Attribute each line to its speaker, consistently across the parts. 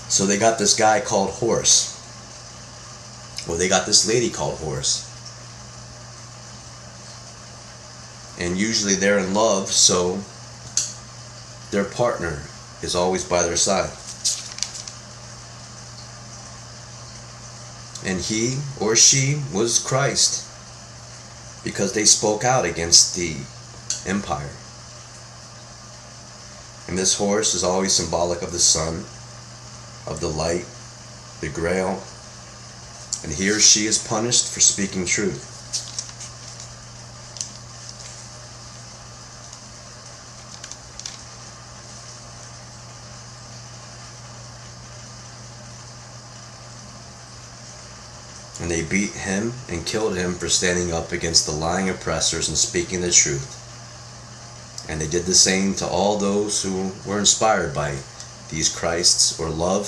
Speaker 1: So they got this guy called Horse. Or they got this lady called Horse. And usually they're in love, so their partner is always by their side. And he or she was Christ, because they spoke out against the empire. And this horse is always symbolic of the sun, of the light, the grail, and he or she is punished for speaking truth. And they beat him and killed him for standing up against the lying oppressors and speaking the truth. And they did the same to all those who were inspired by these Christs or love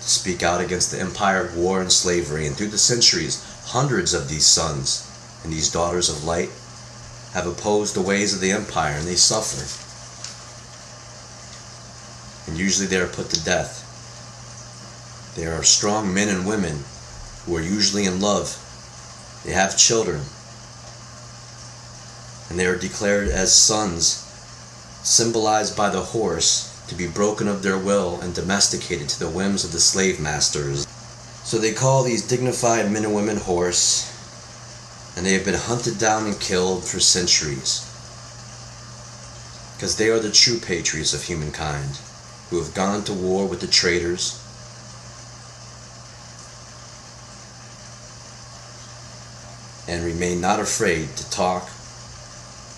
Speaker 1: to speak out against the empire, war, and slavery. And through the centuries, hundreds of these sons and these daughters of light have opposed the ways of the empire, and they suffer. And usually they are put to death. They are strong men and women who are usually in love. They have children, and they are declared as sons, symbolized by the horse, to be broken of their will and domesticated to the whims of the slave masters. So they call these dignified men and women horse, and they have been hunted down and killed for centuries, because they are the true patriots of humankind, who have gone to war with the traitors, and remain not afraid to talk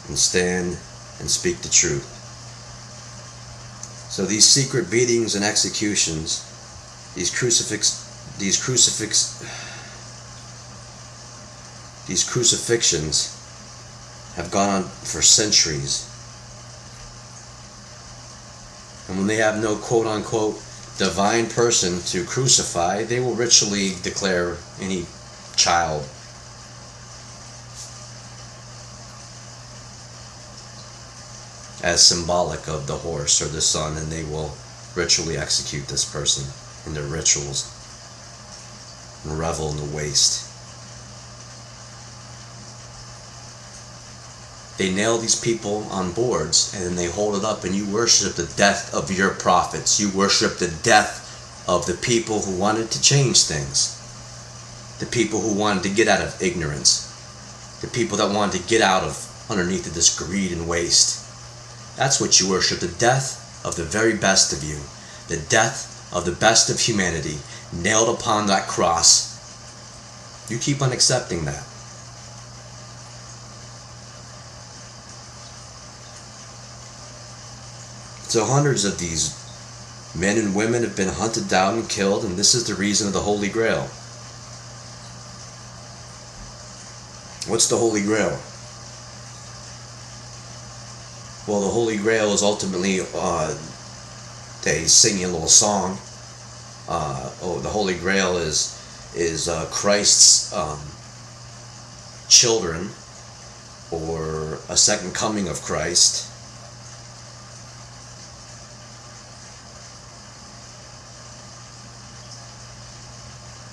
Speaker 1: and stand and speak the truth. So these secret beatings and executions, these crucifixions have gone on for centuries. And when they have no quote-unquote divine person to crucify, they will ritually declare any child as symbolic of the horse or the sun, and they will ritually execute this person in their rituals and revel in the waste. They nail these people on boards, and then they hold it up, and you worship the death of your prophets. You worship the death of the people who wanted to change things, the people who wanted to get out of ignorance, the people that wanted to get out of underneath of this greed and waste. That's what you worship, the death of the very best of you, the death of the best of humanity, nailed upon that cross. You keep on accepting that. So hundreds of these men and women have been hunted down and killed, and this is the reason of the Holy Grail. What's the Holy Grail? Well, the Holy Grail is ultimately, they sing a little song. The Holy Grail is Christ's children, or a second coming of Christ.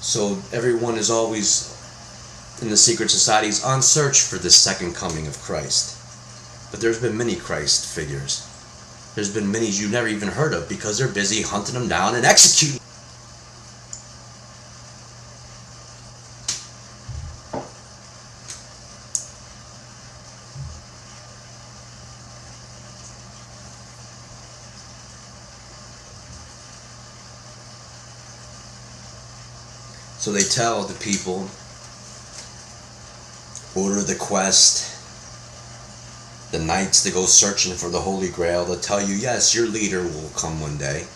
Speaker 1: So everyone is always, in the secret societies, on search for this second coming of Christ. But there's been many Christ figures. There's been many you've never even heard of, because they're busy hunting them down and executing. So they tell the people, order the quest, the knights that go searching for the Holy Grail. They'll tell you, yes, your leader will come one day.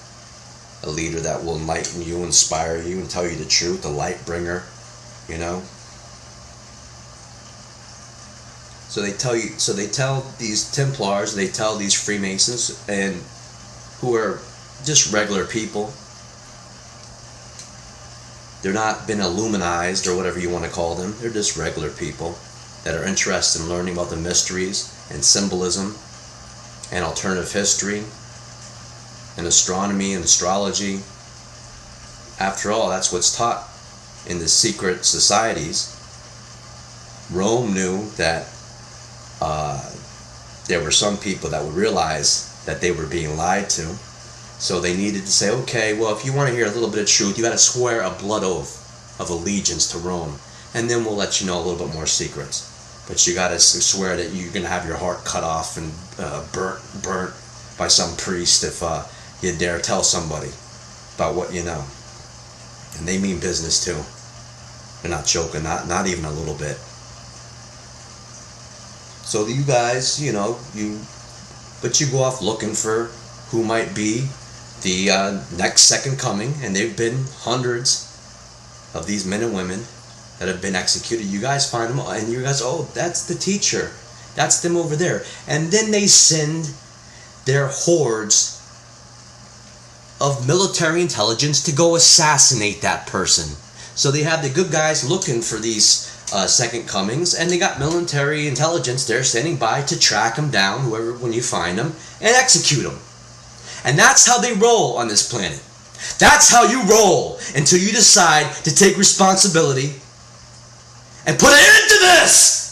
Speaker 1: A leader that will enlighten you, inspire you, and tell you the truth, a light bringer, you know. So they tell these Templars, they tell these Freemasons, and who are just regular people. They're not been illuminized or whatever you want to call them. They're just regular people that are interested in learning about the mysteries and symbolism and alternative history and astronomy and astrology After all, that's what's taught in the secret societies. Rome knew that there were some people that would realize that they were being lied to. So they needed to say, okay, well, if you want to hear a little bit of truth, you got to swear a blood oath of allegiance to Rome. And then we'll let you know a little bit more secrets. But you got to swear that you're going to have your heart cut off and burnt by some priest if you dare tell somebody about what you know. And they mean business too. They're not joking, not even a little bit. So you guys, you know, you go off looking for who might be the next second coming, and they've been hundreds of these men and women that have been executed. You guys find them, and you guys, oh, that's the teacher. That's them over there. And then they send their hordes of military intelligence to go assassinate that person. So they have the good guys looking for these second comings, and they got military intelligence there standing by to track them down, whoever, when you find them, and execute them. And that's how they roll on this planet. That's how you roll until you decide to take responsibility and put an end to this!